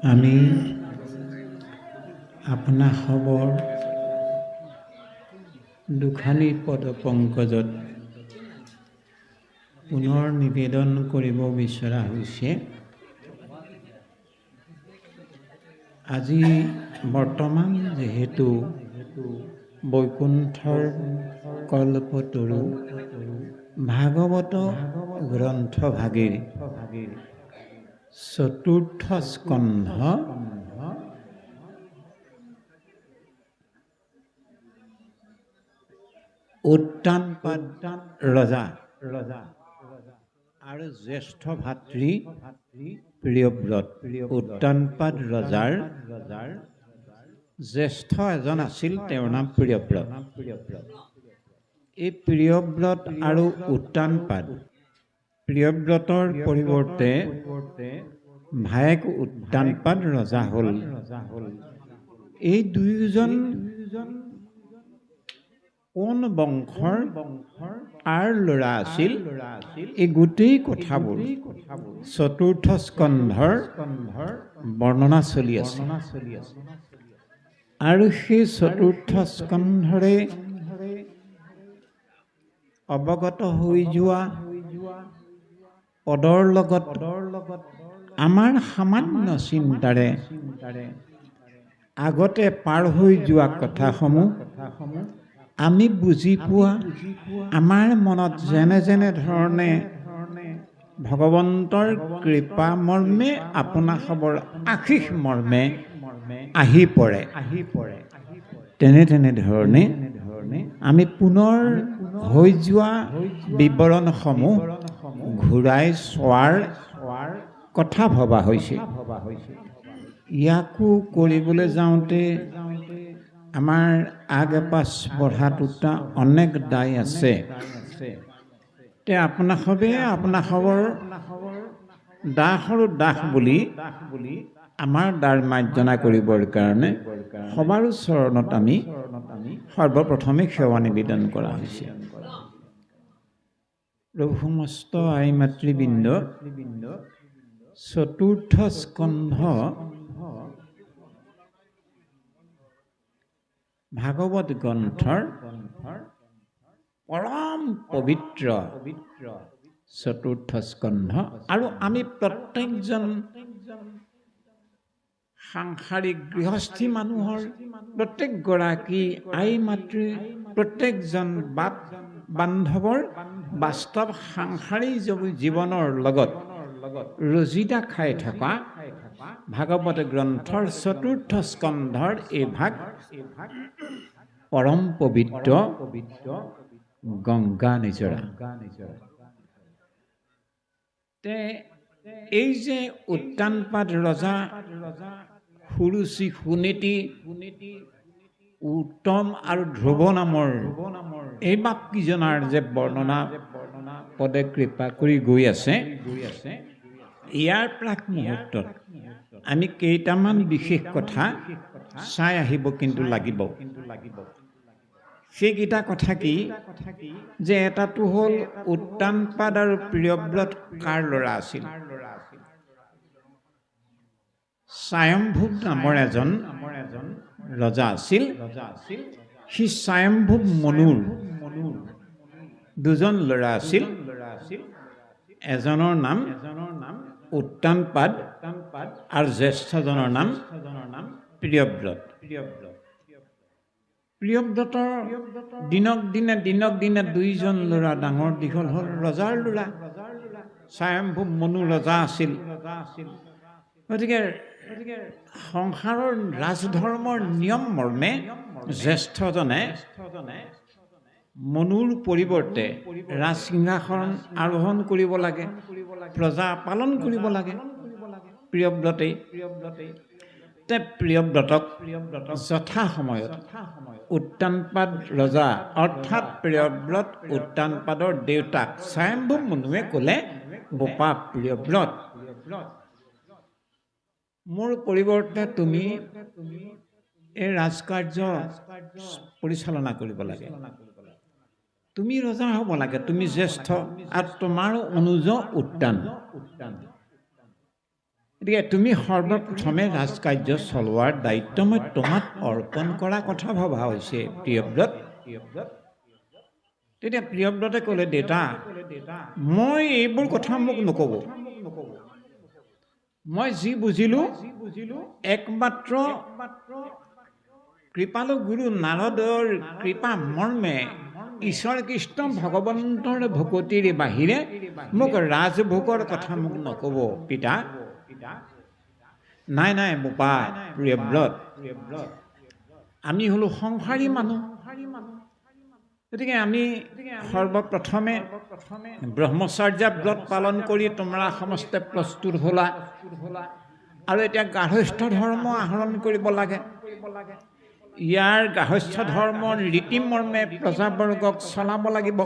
আমি আপনা খবৰ দুখানি পদপংকজত পুনৰ নিবেদন কৰিব বিচৰা হৈছে। আজি বৰ্তমান যিহেতু বৈকুণ্ঠৰ কল্পতৰু ভাগৱত গ্ৰন্থভাগিৰ চতুৰ্থ স্কন্ধ উত্তানপাদ ৰজা আৰু জ্যেষ্ঠ ভাতৃ প্ৰিয়ব্ৰত। উত্তানপাদ ৰজাৰ জ্যেষ্ঠ এজন আছিল, তেওঁৰ নাম প্ৰিয়ব্ৰত। এই প্ৰিয়ব্ৰত আৰু উত্তানপাদ, প্ৰিয়ব্ৰতৰ পৰিৱৰ্তে ভায়েক উত্তানপাদ ৰজা হ'ল। এই দুয়োজন কোন বংশৰ কাৰ ল'ৰা আছিল, এই গোটেই কথাবোৰ চতুৰ্থ স্কন্ধৰ বৰ্ণনা চলি আছে। আৰু সেই চতুৰ্থ স্কন্ধৰে অৱগত হৈ যোৱা পদৰ লগত আমাৰ সামান্য চিন্তাৰে আগতে পাৰ হৈ যোৱা কথাসমূহ আমি বুজি পোৱা, আমাৰ মনত যেনে যেনে ধৰণে ভগৱন্তৰ কৃপা মৰ্মে আপোনা খবৰ আশীষ মৰ্মে আহি পৰে, তেনে ধৰণে আমি পুনৰ হৈ যোৱা বিৱৰণসমূহ ঘূৰাই চোৱাৰ কথা ভবা হৈছে। ইয়াকো কৰিবলৈ যাওঁতে আমাৰ আগ পাছ বঢ়াটোটা অনেক দায় আছে। তে আপোনা খবৰ দাস আৰু দাস বুলি আমাৰ দাৰ মাৰ্জনা কৰিবৰ কাৰণে সবাৰো চৰণত আমি সৰ্বপ্ৰথমে সেৱা নিবেদন কৰা হৈছে। প্ৰভু সমস্ত আই মাতৃবৃন্দ, চতুৰ্থ স্কন্ধ ভাগৱত গ্ৰন্থৰ পৰম পবিত্ৰ চতুৰ্থ স্কন্ধ। আৰু আমি প্ৰত্যেকজন সাংসাৰিক গৃহস্থী মানুহৰ, প্ৰত্যেকগৰাকী আই মাতৃ, প্ৰত্যেকজন বাপ বান্ধৱৰ বাস্তৱ সাংসাৰিক জীৱনৰ লগত ৰজিতা খাই থকা ভাগৱত গ্ৰন্থৰ চতুৰ্থ স্কন্ধৰ এই ভাগ পৰম পবিত্ৰ গংগা নিজৰা। এই যে উত্তানপাদ ৰজা, সুৰুচি, সুনীতি, উত্তম আৰু ধ্ৰুৱ নামৰ এই বাপকেইজনাৰ যে বৰ্ণনা পদে কৃপা কৰি গৈ আছে, ইয়াৰ প্ৰাক মুহূৰ্তত আমি কেইটামান বিশেষ কথা চাই আহিব কিন্তু লাগিব। সেইকেইটা কথা কি যে এটাটো হ'ল উত্তানপাদ আৰু প্ৰিয়ব্ৰত কাৰ ল'ৰা আছিল? স্বয়ম্ভুৱ নামৰ এজন ৰজা আছিল। সি স্বয়ম্ভুৱ মনুৰ দুজন ল'ৰা আছিল। এজনৰ নাম উত্তানপাদ আৰু জ্যেষ্ঠজনৰ নাম প্ৰিয়ব্ৰত। প্ৰিয়ব্ৰতৰ দিনক দিনে দুইজন ল'ৰা ডাঙৰ দীঘল হ'ল। ৰজাৰ ল'ৰা, স্বয়ম্ভুৱ মনু ৰজা আছিল। গতিকে সংসাৰৰ ৰাজধৰ্মৰ নিয়ম মৰ্মে জ্যেষ্ঠজনে মনুৰ পৰিৱৰ্তে ৰাজসিংহাসন আৰোহণ কৰিব লাগে, প্ৰজা পালন কৰিব লাগে প্ৰিয়ব্ৰতেই। প্ৰিয়ব্ৰতক যথা সময়ত উত্তানপাদ ৰজা অৰ্থাৎ প্ৰিয়ব্ৰত উত্তানপাদৰ দেউতাক স্বয়ম্ভুৱ মনুৱে ক'লে, বোপা প্ৰিয়ব্ৰত, মোৰ পৰিৱৰ্তে তুমি এই ৰাজকাৰ্য পৰিচালনা কৰিব লাগে, তুমি ৰজা হ'ব লাগে, তুমি জ্যেষ্ঠ আৰু তোমাৰ অনুজ উত্তান। গতিকে তুমি সৰ্বপ্ৰথমে ৰাজকাৰ্য চলোৱাৰ দায়িত্ব মই তোমাক অৰ্পণ কৰা কথা ভবা হৈছে প্ৰিয়ব্ৰত। তেতিয়া প্ৰিয়ব্ৰতে ক'লে, দেউতা মই এইবোৰ কথা মোক নক'ব। মই যি বুজিলোঁ একমাত্ৰ কৃপালু গুৰু নাৰদৰ কৃপা মৰ্মে ঈশ্বৰ কৃষ্ণ ভগৱন্তৰ ভকতিৰ বাহিৰে মোক ৰাজভোগৰ কথা মোক নক'ব পিতা। নাই নাই বোপা প্ৰিয়ব্ৰত, আমি হ'লো সংসাৰী মানুহ। গতিকে আমি সৰ্বপ্ৰথমে ব্ৰহ্মচৰ্য ব্ৰত পালন কৰি তোমৰা সমস্তে প্ৰস্তুত হ'লা আৰু এতিয়া গাৰ্হস্থ্য ধৰ্ম আহৰণ কৰিব লাগে। ইয়াৰ গাৰ্হস্থ্য ধৰ্মৰ ৰীতিমৰ্মে প্ৰজাবৰ্গক চলাব লাগিব।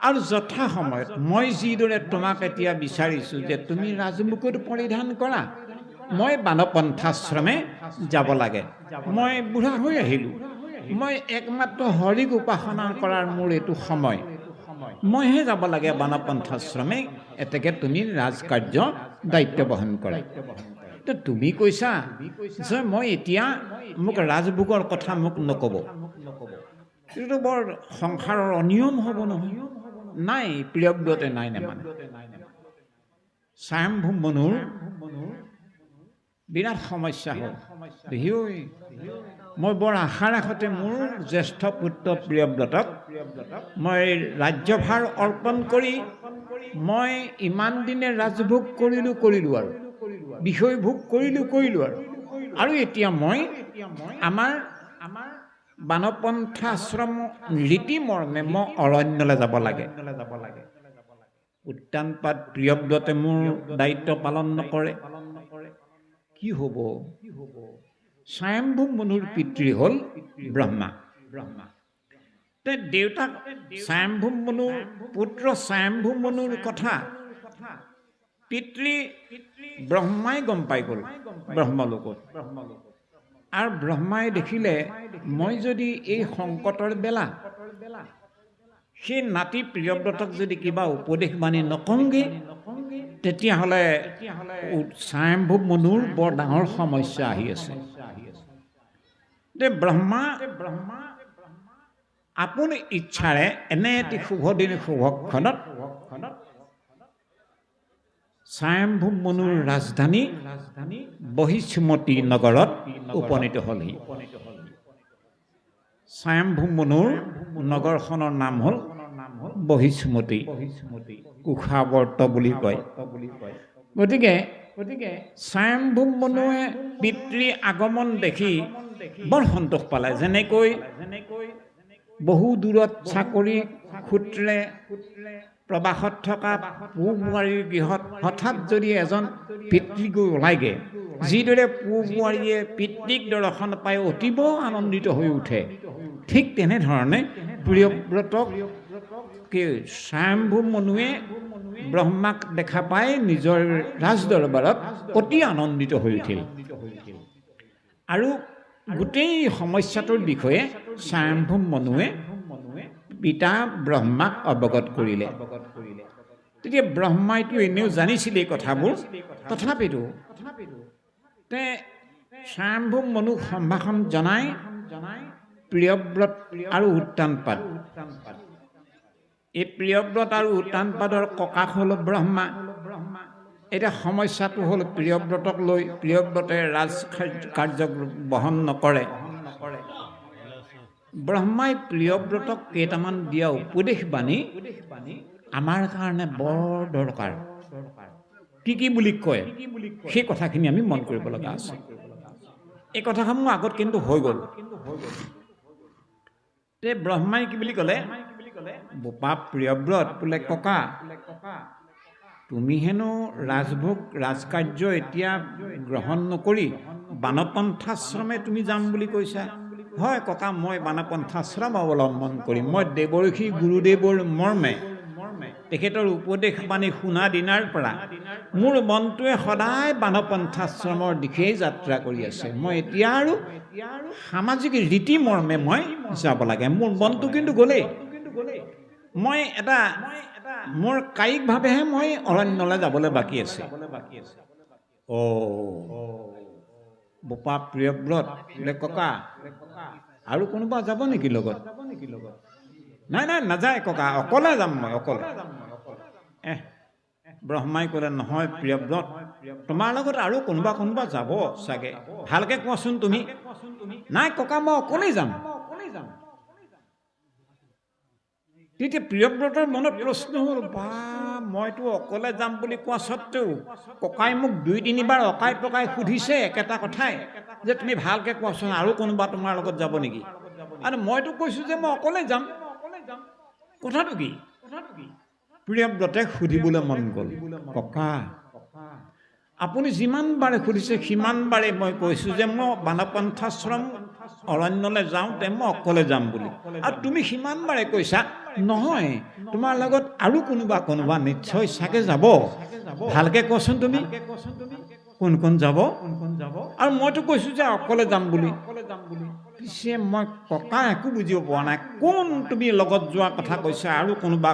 আৰু যথা সময়ত মই যিদৰে তোমাক এতিয়া বিচাৰিছোঁ যে তুমি ৰাজমুকুট পৰিধান কৰা, মই বানপন্থাশ্ৰমে যাব লাগে। মই বুঢ়া হৈ আহিলোঁ, মই একমাত্ৰ হৰিক উপাসনা কৰাৰ মোৰ এইটো সময়, মইহে যাব লাগে বানপন্থাশ্ৰমে। এতেকে তুমি ৰাজকাৰ্য দায়িত্ব বহন কৰা। তুমি কৈছা যে মই এতিয়া মোক ৰাজভোগৰ কথা মোক নক'ব, এইটো বৰ সংসাৰৰ অনিয়ম হ'ব নহয়। নাই প্ৰিয়ব্ৰতে নাই নেমানে। স্বয়ম্ভু মনুৰ বিৰাট সমস্যা হ'ল। মই বৰ আশা ৰাখোঁতে মোৰ জ্যেষ্ঠ পুত্ৰ প্ৰিয়ব্ৰতক মই ৰাজ্যভাৰ অৰ্পণ কৰি মই ইমান দিনে ৰাজভোগ কৰিলোঁ আৰু বিষয়ভোগ কৰিলোঁ আৰু এতিয়া মই আমাৰ বানপন্থাশ্ৰম ৰীতিমৰ্মে মই অৰণ্যলৈ যাব লাগে। উত্তানপাত প্ৰিয়ব্ৰতে মোৰ দায়িত্ব পালন নকৰে, কি হ'ব? স্বয়ম্ভু মনুৰ পিতৃ হ'ল ব্ৰহ্মা। দেউতাক স্বয়ম্ভু মনুৰ পুত্ৰ স্বয়ম্ভু মনুৰ কথা পিতৃ ব্ৰহ্মাই গম পাই গ'ল ব্ৰহ্মলোকত। আৰু ব্ৰহ্মাই দেখিলে মই যদি এই সংকটৰ বেলা সেই নাতি প্ৰিয়ব্ৰতক যদি কিবা উপদেশ বাণী নকওঁগৈ, তেতিয়াহ'লে স্বয়ম্ভু মনুৰ বৰ ডাঙৰ সমস্যা আহি আছে। ব্ৰহ্মা আপুনি ইচ্ছাৰে এনে এটি শুভ দিন শুভক্ষণত স্বয়ম্ভু মনুৰ ৰাজধানী বহিষ্মতী নগৰত উপনীত হ'লহি। স্বয়ম্ভু মনুৰ নগৰখনৰ নাম হ'ল বহিষ্মতী, কুশাৱৰ্ত বুলি কয়। গতিকে স্বয়ম্ভু মনুৱে পিতৃ আগমন দেখি বৰ সন্তোষ পালে। যেনেকৈ বহু দূৰত চাকৰি সূত্ৰে প্ৰবাসত থকা পু বোৱাৰীৰ গৃহত হঠাৎ যদি এজন পিতৃ গৈ ওলাইগে, যিদৰে পু বোৱাৰীয়ে পিতৃক দৰ্শন পাই অতীব আনন্দিত হৈ উঠে, ঠিক তেনেধৰণে প্ৰিয়ব্ৰতক স্বয়ম্ভু মনুৱে ব্ৰহ্মাক দেখা পাই নিজৰ ৰাজদৰবাৰত অতি আনন্দিত হৈ উঠিল। আৰু গোটেই সমস্যাটোৰ বিষয়ে স্বয়ম্ভু মনুৱে পিতা ব্ৰহ্মাক অৱগত কৰিলে। তেতিয়া ব্ৰহ্মাইতো এনেও জানিছিলে এই কথাবোৰ, তথাপিতো স্বয়ম্ভু মনুক সম্ভাষণ জনাই প্ৰিয়ব্ৰত আৰু উত্তানপাদ, এই প্ৰিয়ব্ৰত আৰু উত্তানপাদৰ ককাক হ'ল ব্ৰহ্মা। এতিয়া সমস্যাটো হ'ল প্ৰিয়ব্ৰতক লৈ প্ৰিয়ব্ৰতে ৰাজকাৰ্য বহন নকৰে। ব্ৰহ্মাই প্ৰিয়ব্ৰতক কেইটামান দিয়া উপদেশ বাণী আমাৰ কাৰণে বৰ দৰকাৰ। কি বুলি কয় সেই কথাখিনি আমি মন কৰিব লগা আছে। এই কথাসমূহ আগত কিন্তু হৈ গ'ল। ব্ৰহ্মাই কি বুলি ক'লে, বোপা প্ৰিয়ব্ৰত বোলে ককা, তুমি হেনো ৰাজভোগ ৰাজকাৰ্য এতিয়া গ্ৰহণ নকৰি বানপন্থাশ্ৰমে তুমি যাম বুলি কৈছা। হয় ককা, মই বানপন্থাশ্ৰম অৱলম্বন কৰিম। মই দেৱৰ্ষি গুৰুদেৱৰ মৰ্মে তেখেতৰ উপদেশ বাণী শুনা দিনাৰ পৰা মোৰ মনটোৱে সদায় বানপন্থাশ্ৰমৰ দিশেই যাত্ৰা কৰি আছে। মই এতিয়া আৰু সামাজিক ৰীতি মৰ্মে মই যাব লাগে। মোৰ মনটো কিন্তু গ'লেই, মই এটা মোৰ কায়িকভাৱেহে মই অৰণ্যলৈ যাবলৈ বাকী আছে। বোপা প্ৰিয়ব্ৰত বোলে ককা আৰু কোনোবা যাব নেকি লগত? নাই নাই নাযায় ককা, অকলে যাম মই, অকলে। ব্ৰহ্মাই ক'লে নহয় প্ৰিয়ব্ৰত, তোমাৰ লগত আৰু কোনোবা যাব চাগে, ভালকে কোৱাচোন তুমি। নাই ককা মই অকলেই যাম। তেতিয়া প্ৰিয়ব্ৰতৰ মনত প্ৰশ্ন হ'ল, বা মইতো অকলে যাম বুলি কোৱা স্বত্তেও ককাই মোক 2-3 বাৰ অকাই পকাই সুধিছে একেটা কথাই, যে তুমি ভালকে কোৱাচোন আৰু কোনোবা তোমাৰ লগত যাব নেকি? আৰু মইতো কৈছো যে মই অকলে যাম, কথাটো কি? প্ৰিয়ব্ৰতে সুধিবলৈ মন গ'ল, ককা আপুনি যিমান বাৰে সুধিছে সিমান বাৰে মই কৈছো যে মই বানপন্থাশ্ৰম অৰণ্যলৈ যাওঁতে মই অকলে যাম বুলি, আৰু তুমি সিমান বাৰে কৈছা নহয় তোমাৰ লগত আৰু কোনোবা নিশ্চয় চাগে যাব, ভালকে কোৱাচোন তুমি কোন যাব? আৰু মইতো কৈছো যে অকলে যাম বুলি। পিছে মই ককা একো বুজিব পৰা নাই, কোন তুমি লগত যোৱা কথা কৈছা আৰু কোনোবা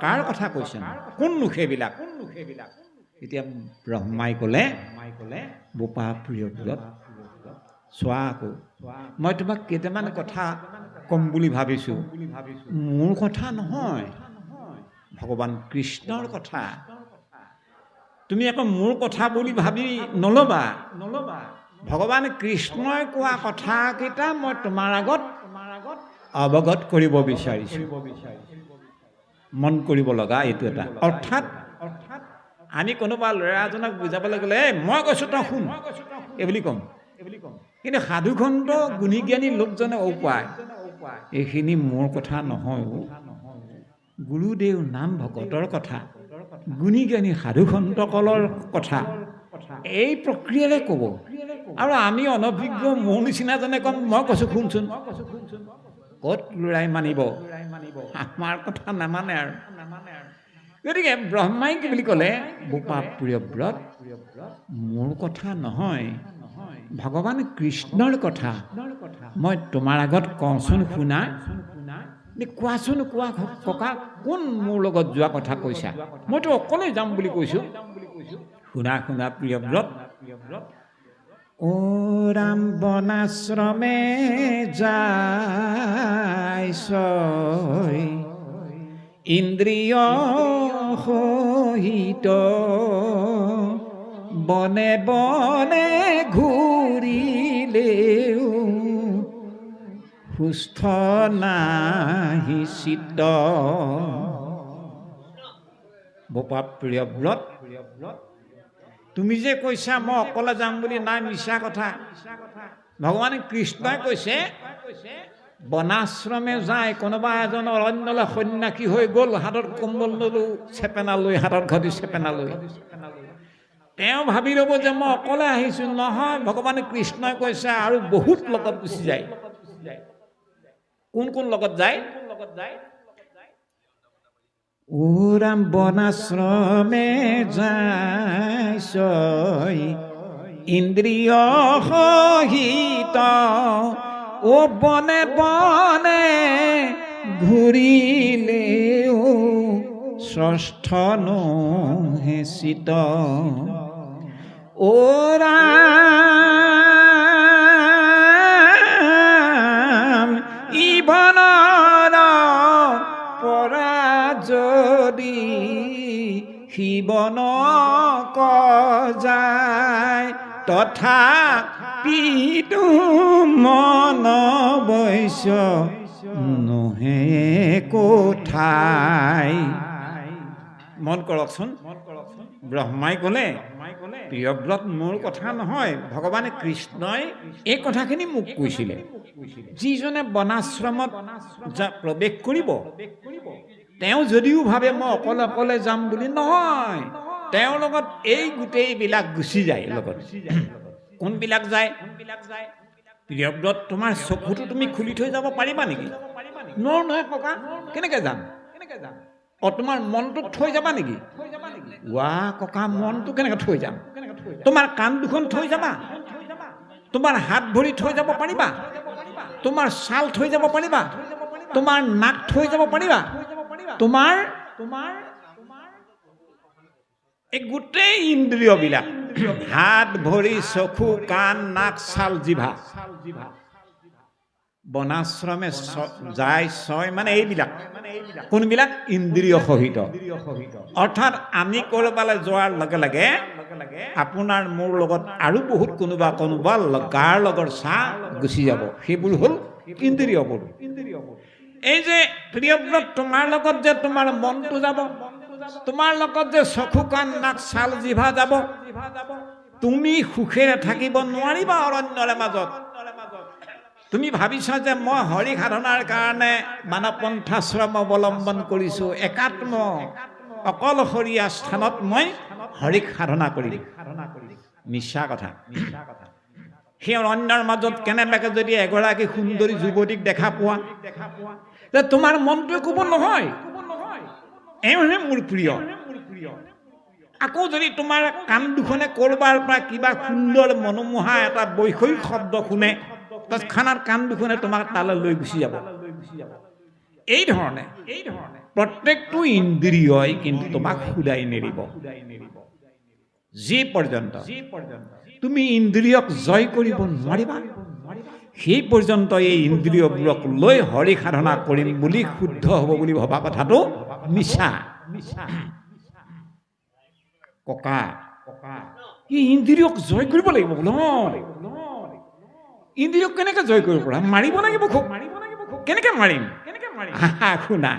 কাৰ কথা কৈছা, কোননো সেইবিলাক? এতিয়া ব্ৰহ্মাই ক'লে, বোপা প্ৰিয়ব্ৰত চোৱা আকৌ, মই তোমাক কেইটামান কথা কম বুলি ভাবিছো, মোৰ কথা নহয়, ভগৱান কৃষ্ণৰ কথা। তুমি আকৌ মোৰ কথা বুলি ভাবি নল'বা। ভগৱান কৃষ্ণই কোৱা কথাকেইটা মই তোমাৰ আগত অৱগত কৰিব বিচাৰিছো। মন কৰিব লগা এইটো এটা। অৰ্থাৎ আমি কোনোবা ল'ৰা এজনক বুজাবলৈ গ'লে মই কৈছো তই শুন এই বুলি ক'ম, কিন্তু সাধুখণ্ড গুণী জ্ঞানী লোকজনে পায় এইখিনি মোৰ কথা নহয়, গুৰুদেৱ নাম ভকতৰ কথা, গুণী জ্ঞানী সাধুসন্তসকলৰ কথা, এই প্ৰক্ৰিয়াৰে ক'ব। আৰু আমি অনভিজ্ঞ মোৰ নিচিনাজনে ক'ম মই কৈছো শুনচোন, ক'ত ল'ৰাই মানিব, আমাৰ কথা নামানে আৰু। গতিকে ব্ৰহ্মাই কি বুলি ক'লে, বোপা প্ৰিয়ব্ৰত মোৰ কথা নহয়, ভগৱান কৃষ্ণৰ কথা মই তোমাৰ আগত কওঁচোন শুনা। কোৱাচোন কোৱা ককা, কোন মোৰ লগত যোৱা কথা কৈছা? মইতো অকলে যাম বুলি কৈছো। শুনা প্ৰিয়ব্ৰত, ও ৰাম বনাশ্ৰমে যাইছই ইন্দ্ৰিয় সহিত, বনে বনে ঘূৰিলেও সুস্থ নাহি চিত্ত। বোপা প্ৰিয়ব্ৰত, তুমি যে কৈছা মই অকলে যাম বুলি, নাই মিছা কথা। ভগৱান কৃষ্ণই কৈছে বনাশ্ৰমে যায়, কোনোবা এজন অৰণ্যলৈ সন্যাসী হৈ গ'ল, হাতত কম্বল ললো চেপেনা লৈ, হাতত ঘটি চেপেনা লৈ, তেওঁ ভাবি ল'ব যে মই অকলে আহিছো। নহয়, ভগৱান কৃষ্ণই কৈছে আৰু বহুত লগত গুচি যায়। কোন লগত যায়? ও ৰাম বনাশ্ৰমে যাইছই ইন্দ্ৰিয় সহিত, ও বনে বনে ঘূৰিলেও ষষ্ঠ নহে চিত। ও ৰাম ইবনৰ পৰা যদি শিৱন যায়, তথা পিতু মন বৈশ্য নহে কোঠাই। মন কৰকচোন, ব্ৰহ্মাই ক'লে প্ৰিয়ব্ৰত মোৰ কথা নহয়, ভগৱানে কৃষ্ণই এই কথাখিনি মোক কৈছিলে। যিজনে বনাশ্ৰমত প্ৰৱেশ কৰিব তেওঁ যদিও ভাবে মই অকলে যাম বুলি, নহয়, তেওঁৰ লগত এই গোটেইবিলাক গুচি যায় লগত। কোনবিলাক যায়? প্ৰিয়ব্ৰত তোমাৰ চকুটো তুমি খুলি থৈ যাব পাৰিবা নেকি? নহয় ককা, কেনেকে যাম? তোমাৰ মনটো থৈ যাবা নেকি? ককা মনটো কেনেকে থৈ যাম? তোমাৰ কাণ দুখন থৈ যাবা? তোমাৰ হাত ভৰি থৈ যাব পাৰিবা? তোমাৰ ছাল থৈ যাব পাৰিবা? তোমাৰ নাক থৈ যাব পাৰিবা? তোমাৰ এই গোটেই ইন্দ্ৰিয়বিলাক হাত ভৰি চকু কাণ নাক ছাল জিভা বনাশ্ৰমে যায় ছয় মানে এইবিলাক কোনবিলাক ইন্দ্ৰিয় সহিত অৰ্থাৎ আমি কৰবালৈ যোৱাৰ লগে লগে আপোনাৰ মোৰ লগত আৰু বহুত কোনোবা গাৰ লগৰ চাহ গুচি যাব সেইবোৰ হ'ল ইন্দ্ৰিয়বোৰ এই যে প্ৰিয়ব্ৰত তোমাৰ লগত যে তোমাৰ মনটো যাব তোমাৰ লগত যে চকু কাণ নাক ছাল জিভা যাব তুমি সুখেৰে থাকিব নোৱাৰিবা অৰণ্যৰে মাজত তুমি ভাবিছা যে মই হৰি সাধনাৰ কাৰণে মানৱপন্থাশ্ৰম অৱলম্বন কৰিছো একাত্ম অকলশৰীয়া স্থানত মই হৰিক সাধনা কৰিম মিছা কথা সেই অৰণ্যৰ মাজত কেনেবাকে যদি এগৰাকী সুন্দৰী যুৱতীক দেখা পোৱা যে তোমাৰ মনটোৱে ক'ব নহয় এওঁহে মোৰ প্ৰিয় আকৌ যদি তোমাৰ কাণ দুখনে কৰবাৰ পৰা কিবা সুন্দৰ মনোমোহা এটা বৈষয়িক শব্দ শুনে তৎক্ষণাৎ কাণ দুখনে তোমাক তালৈ লৈ গুচি যাব এই ধৰণে প্ৰত্যেকটো ইন্দ্ৰিয়ই কিন্তু তোমাক শুদাই নেৰিব যি পৰ্যন্ত তুমি ইন্দ্ৰিয়ক জয় কৰিব নোৱাৰিবা সেই পৰ্যন্ত এই ইন্দ্ৰিয়বোৰক লৈ হৰি সাধনা কৰিম বুলি শুদ্ধ হ'ব বুলি ভবা কথাটো মিছা ককা এই ইন্দ্ৰিয়ক জয় কৰিব লাগিব নহয় ইন্দ্ৰিয়ক কেনেকে জয় কৰিব পৰা মাৰিব লাগিব খুব কেনেকে মাৰিম শুনা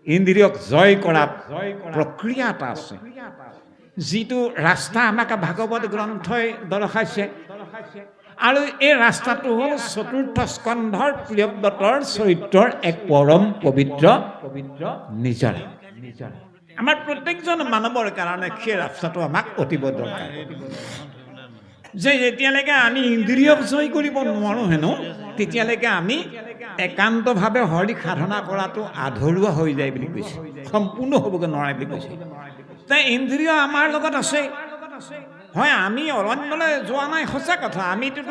ইন্দ্ৰিয়ক জয় কৰা প্ৰক্ৰিয়া এটা আছে যিটো ৰাস্তা আমাক ভাগৱত গ্ৰন্থই দৰ্শাইছে আৰু এই ৰাস্তাটো হ'ল চতুৰ্থ স্কন্ধৰ প্ৰিয়ব্ৰতৰ চৰিত্ৰৰ এক পৰম পবিত্ৰ নিজৰা আমাৰ প্ৰত্যেকজন মানৱৰ কাৰণে সেই ৰাস্তাটো আমাক অতিব দৰকাৰ যে যেতিয়ালৈকে আমি ইন্দ্ৰিয়ক জয় কৰিব নোৱাৰো হেনো তেতিয়ালৈকে আমি একান্তভাৱে হৰি সাধনা কৰাটো আধৰুৱা হৈ যায় বুলি কৈছে সম্পূৰ্ণ হ'বগৈ নোৱাৰে বুলি কৈছে তাই ইন্দ্ৰিয় আমাৰ লগত আছে হয় আমি অৰণ্যলৈ যোৱা নাই সঁচা কথা আমিতো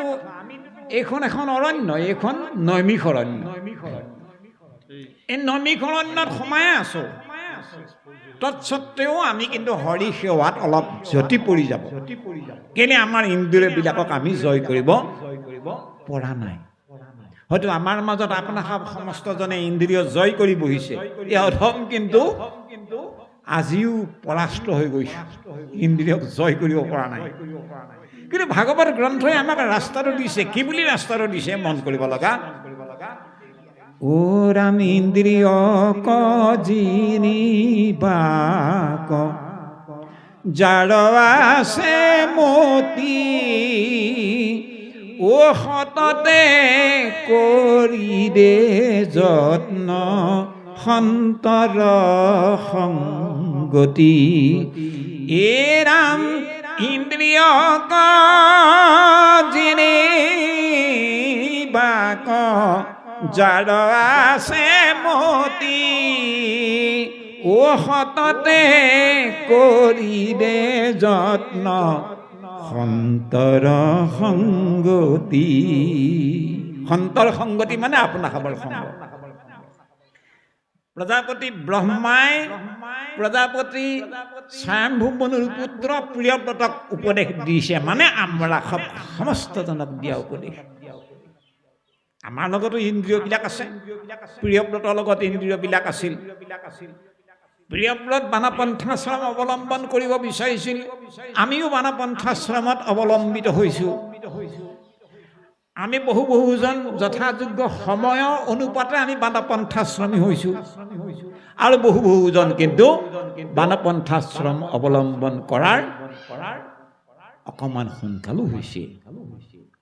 এইখন এখন অৰণ্য এইখন নৈমিষ অৰণ্য এই নৈমিষ অৰণ্যত সোমাই আছো তৎসত্ত্বেও আমি কিন্তু হৰি সেৱাত অলপ জটি পৰি যাব কেলে আমাৰ ইন্দ্ৰিয়বিলাকক আমি জয় কৰিব পৰা নাই হয়তো আমাৰ মাজত আপোনাৰ সমস্তজনে ইন্দ্ৰিয় জয় কৰি বহিছে এই অধম কিন্তু আজিও পৰাস্ত হৈ গৈছে ইন্দ্ৰিয়ক জয় কৰিব পৰা নাই কিন্তু ভাগৱত গ্ৰন্থই আমাক ৰাস্তাটো দিছে কি বুলি ৰাস্তাটো দিছে মন কৰিব লগা ওৰাম ইন্দ্ৰিয়ক জিনিবাক যাৰ আছে মতি ও সততে কৰি দে যত্ন সন্তৰ সংগতি এৰাম ইন্দ্ৰিয়ক জিনিবাক যাৰ আছে মতি ও সততে কৰি দে যত্ন সন্তৰ সংগতি সন্তৰ সংগতি মানে আপোনাৰ খাবৰ সংগ প্ৰজাপতি ব্ৰহ্মাই প্ৰজাপতি স্বয়ম্ভুমনুৰ পুত্ৰ প্ৰিয়ব্ৰতক উপদেশ দিছে মানে আমৰা সমস্তজনক দিয়া উপদেশ আমাৰ লগতো ইন্দ্ৰিয়বিলাক আছে প্ৰিয়ব্ৰতৰ লগত ইন্দ্ৰিয়বিলাক আছিল প্ৰিয়ব্ৰত বানপন্থাশ্ৰম অৱলম্বন কৰিব বিচাৰিছিল আমিও বানপন্থাশ্ৰমত অৱলম্বিত হৈছো আমি বহুজন যথাযোগ্য সময়ৰ অনুপাতে আমি বানপন্থাশ্ৰমী হৈছো আৰু বহুজন কিন্তু বানপন্থাশ্ৰম অৱলম্বন কৰাৰ অকমান সোনকালো হৈছে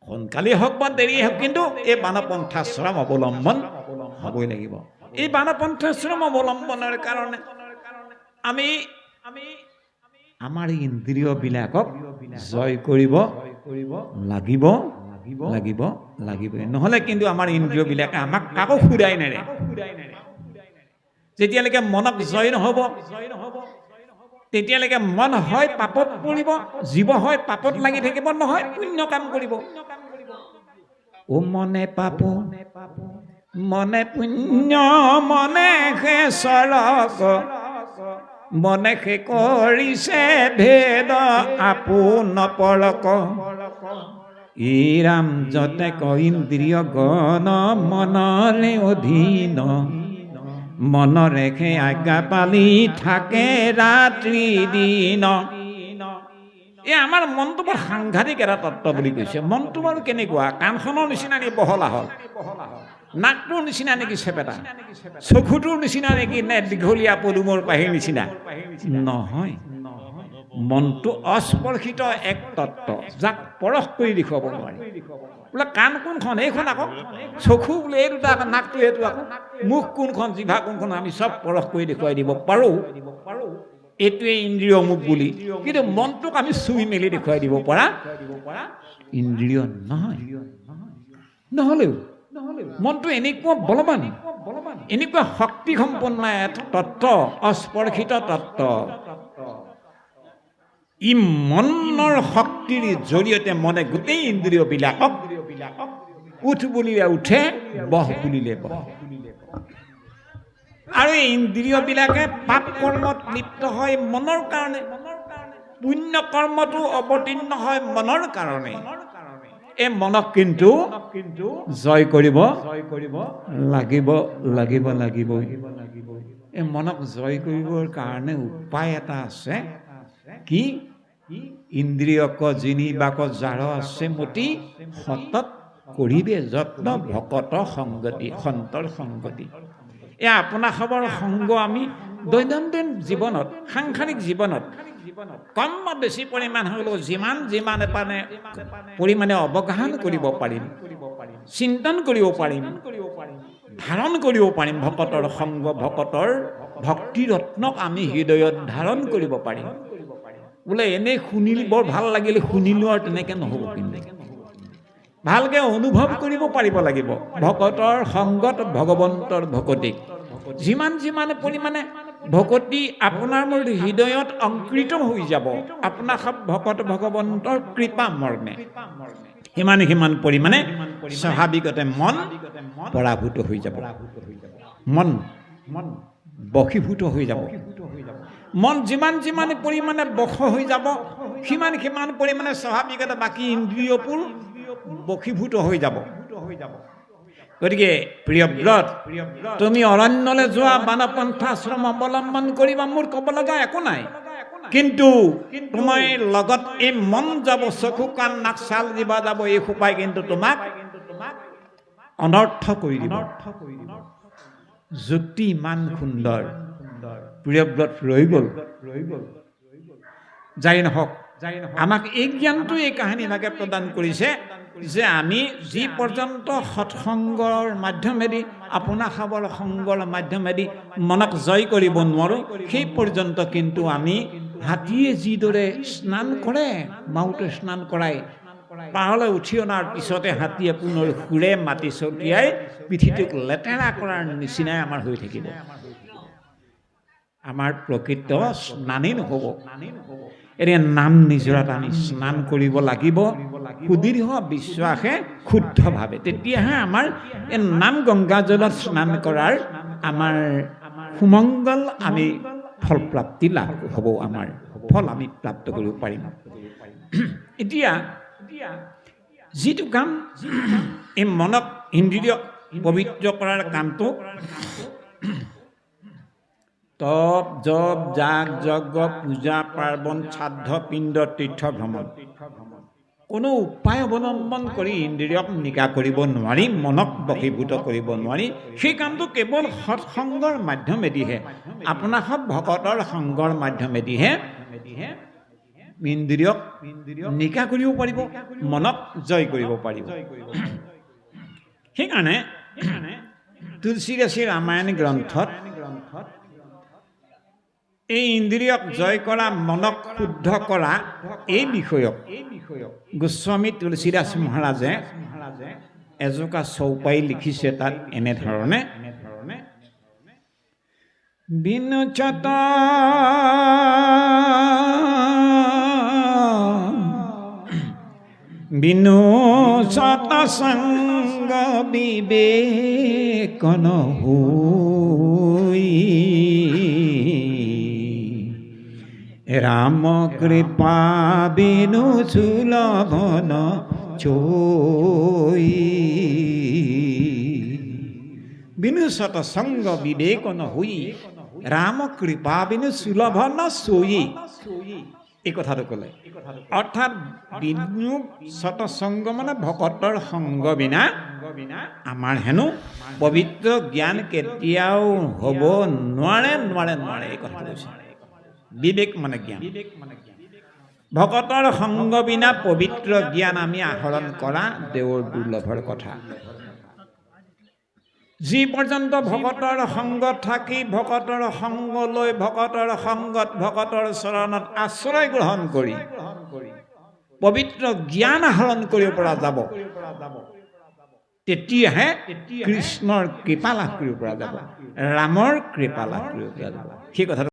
সোনকালে হওক বা দেৰি হওক কিন্তু এই বানপন্থাশ্ৰম অৱলম্বন হ'বই লাগিব এই বানপন্থাশ্ৰম অৱলম্বনৰ কাৰণে আমি আমাৰ ইন্দ্ৰিয়বিলাকক জয় কৰিব লাগিব নহলে কিন্তু আমাৰ ইন্দ্ৰিয়বিলাকে আমাক কাকো খুদাই নেৰে যেতিয়ালৈকে মনক জয় নহব তেতিয়ালৈকে মন হয় পাপত পৰিব জীৱ হয় পাপত লাগি থাকিব নহয় পুণ্য কাম কৰিব ও মনে পাপ মনে পুণ্য মনে হে সৰক মনে সে কৰিছে ভেদ আপোন পৰক ই ৰাম যতে ইন্দ্ৰিয় গণ মনৰে অধীন মনৰে সে আজ্ঞা পালি থাকে ৰাত্ৰি দিন এই আমাৰ মনটো বৰ সাংঘাতিক এটা তত্ত্ব বুলি কৈছে মনটো বাৰু কেনেকুৱা কাণখনৰ নিচিনা নেকি বহলা হ'ল নাকটোৰ নিচিনা নেকি চেপেটা চকুটোৰ নিচিনা নেকি নে দীঘলীয়া পদুমৰ পাহিৰ নিচিনা নহয় মনটো অস্পৰ্শিত এক তত্ত্ব যাক পৰখ কৰি দেখুৱাব নোৱাৰি বোলে কাণ কোনখন এইখন আকৌ চকু বোলে এই দুটা আকৌ নাকটো এইটো আকৌ মুখ কোনখন জিভা কোনখন আমি চব পৰখ কৰি দেখুৱাই দিব পাৰোঁ এইটোৱে ইন্দ্ৰিয় মুখ বুলি কিন্তু মনটোক আমি চুই মেলি দেখুৱাই দিব পৰা ইন্দ্ৰিয় নহয় নহ'লেও মনটো এনেকুৱা বলৱান এনেকুৱা শক্তি সম্পন্ন এটা তত্ত্ব অস্পৰ্শিত তত্ত্ব ই মনৰ শক্তিৰ জৰিয়তে মনে গোটেই ইন্দ্ৰিয়বিলাকক উঠ বুলিলে উঠে বহ বুলিলে বহ আৰু এই ইন্দ্ৰিয়বিলাকে পাপ কৰ্মত লিপ্ত হয় মনৰ কাৰণে পুণ্য কৰ্মটো অৱতীৰ্ণ হয় মনৰ কাৰণে এই মনক কিন্তু জয় কৰিব লাগিব এই মনক জয় কৰিবৰ কাৰণে উপায় এটা আছে কি ইন্দ্ৰিয়ক জিনিবাক যাৰ আছে মতি সতত কৰিবে যত্ন ভকত সংগতি সন্তৰ সংগতি এয়া আপোনাৰ খবৰ সংগ আমি দৈনন্দিন জীৱনত সাংসাৰিক জীৱনত কম বা বেছি পৰিমাণ হ'লেও যিমান পৰিমাণে অৱগাহন কৰিব পাৰিম চিন্তন কৰিব পাৰিম ধাৰণ কৰিব পাৰিম ভকতৰ সংগ ভকতৰ ভক্তি ৰত্নক আমি হৃদয়ত ধাৰণ কৰিব পাৰিম বোলে এনেই শুনিলে বৰ ভাল লাগিলে শুনিলোঁ আৰু তেনেকৈ নহ'ব কিন্তু ভালকৈ অনুভৱ কৰিব পাৰিব লাগিব ভকতৰ সংগত ভগৱন্তৰ ভকতিক যিমানে পৰিমাণে ভকতি আপোনাৰ মোৰ হৃদয়ত অংকৃত হৈ যাব আপোনাৰ সব ভকত ভগৱন্তৰ কৃপা মৰ্মে সিমান পৰিমাণে স্বাভাৱিকতে মন পৰাভূত হৈ যাব মন বশীভূত হৈ যাব মন যিমান পৰিমাণে বশ হৈ যাব সিমান পৰিমাণে স্বাভাৱিকতে বাকী ইন্দ্ৰিয়বোৰ বশীভূত হৈ যাব গতিকে প্ৰিয়ব্ৰত তুমি অৰণ্যলৈ যোৱা বানপন্থাশ্ৰম অৱলম্বন কৰিবা মোৰ ক'ব লগা একো নাই কিন্তু তোমাৰ লগত এই মন যাব চকু কাণ নাক ছাল জিভা যাব এই সোপাই কিন্তু তোমাক অনৰ্থ কৰি দিব যুক্তি ইমান সুন্দৰ প্ৰিয়ব্ৰত ৰৈ গ'ল যাই নহওক আমাক এই জ্ঞানটো এই কাহিনীভাগে প্ৰদান কৰিছে যে আমি যি পৰ্যন্ত সৎসংগৰ মাধ্যমেদি আপোনা খাবৰ সংগৰ মাধ্যমেদি মনক জয় কৰিব নোৱাৰোঁ সেই পৰ্যন্ত কিন্তু আমি হাতীয়ে যিদৰে স্নান কৰে মাউতে স্নান কৰাই পাহাৰলৈ উঠি অনাৰ পিছতে হাতীয়ে পুনৰ সুৰে মাটি ছটিয়াই পিঠিটোক লেতেৰা কৰাৰ নিচিনাই আমাৰ হৈ থাকিব আমাৰ প্ৰকৃত স্নানেই নহ'ব এতিয়া নাম নিজৰাত আমি স্নান কৰিব লাগিব সুদীৰ্ঘ বিশ্বাসে শুদ্ধভাৱে তেতিয়াহে আমাৰ এই নাম গংগাজলত স্নান কৰাৰ আমাৰ সুমংগল আমি ফলপ্ৰাপ্তি লাভ হ'ব আমাৰ ফল আমি প্ৰাপ্ত কৰিব পাৰিম এতিয়া যিটো কাম এই মনক ইন্দ্ৰিয়ক পবিত্ৰ কৰাৰ কামটো তপ জপ যাগ যজ্ঞ পূজা পাৰ্বণ শ্ৰাদ্ধ পিণ্ড তীৰ্থ ভ্ৰমণ কোনো উপায় অৱলম্বন কৰি ইন্দ্ৰিয়ক নিকা কৰিব নোৱাৰি মনক বশীভূত কৰিব নোৱাৰি সেই কামটো কেৱল সৎসংগৰ মাধ্যমেদিহে আপোনাৰ সব ভকতৰ সংগৰ মাধ্যমেদিহে ইন্দ্ৰিয়ক নিকা কৰিব পাৰিব মনক জয় কৰিব পাৰিব সেইকাৰণে তুলসীদাসী ৰামায়ণ গ্ৰন্থত এই ইন্দ্ৰিয়ক জয় কৰা মনক শুদ্ধ কৰা এই বিষয়ক গোস্বামী তুলসীদাস মহাৰাজে এজোকা চৌপাই লিখিছে তাত এনেধৰণে বিনুচত বিনুচত সংগ বিবেকন হৈ ৰাম কৃপা বিনু সুলভন চৈ বিনু সতসংগ বিবেক নহৈ ৰাম কৃপা বিনু সুলভন চৈ এই কথাটো ক'লে অৰ্থাৎ বিনু সতসংগ মানে ভকতৰ সংগ বিনা আমাৰ হেনো পবিত্ৰ জ্ঞান কেতিয়াও হ'ব নোৱাৰে এই কথাটো কৈছে বিবেক মানে জ্ঞান ভকতৰ সংগ বিনা পবিত্ৰ জ্ঞান আমি আহৰণ কৰা দেৱৰ দুৰ্লভৰ কথা যি পৰ্যন্ত ভকতৰ সংগত থাকি ভকতৰ সংগ লৈ ভকতৰ সংগত ভকতৰ চৰণত আশ্ৰয় গ্ৰহণ কৰি পবিত্ৰ জ্ঞান আহৰণ কৰিব পৰা যাব তেতিয়াহে কৃষ্ণৰ কৃপা লাভ কৰিব পৰা যাব ৰামৰ কৃপা লাভ কৰিব পৰা যাব সেই কথাটো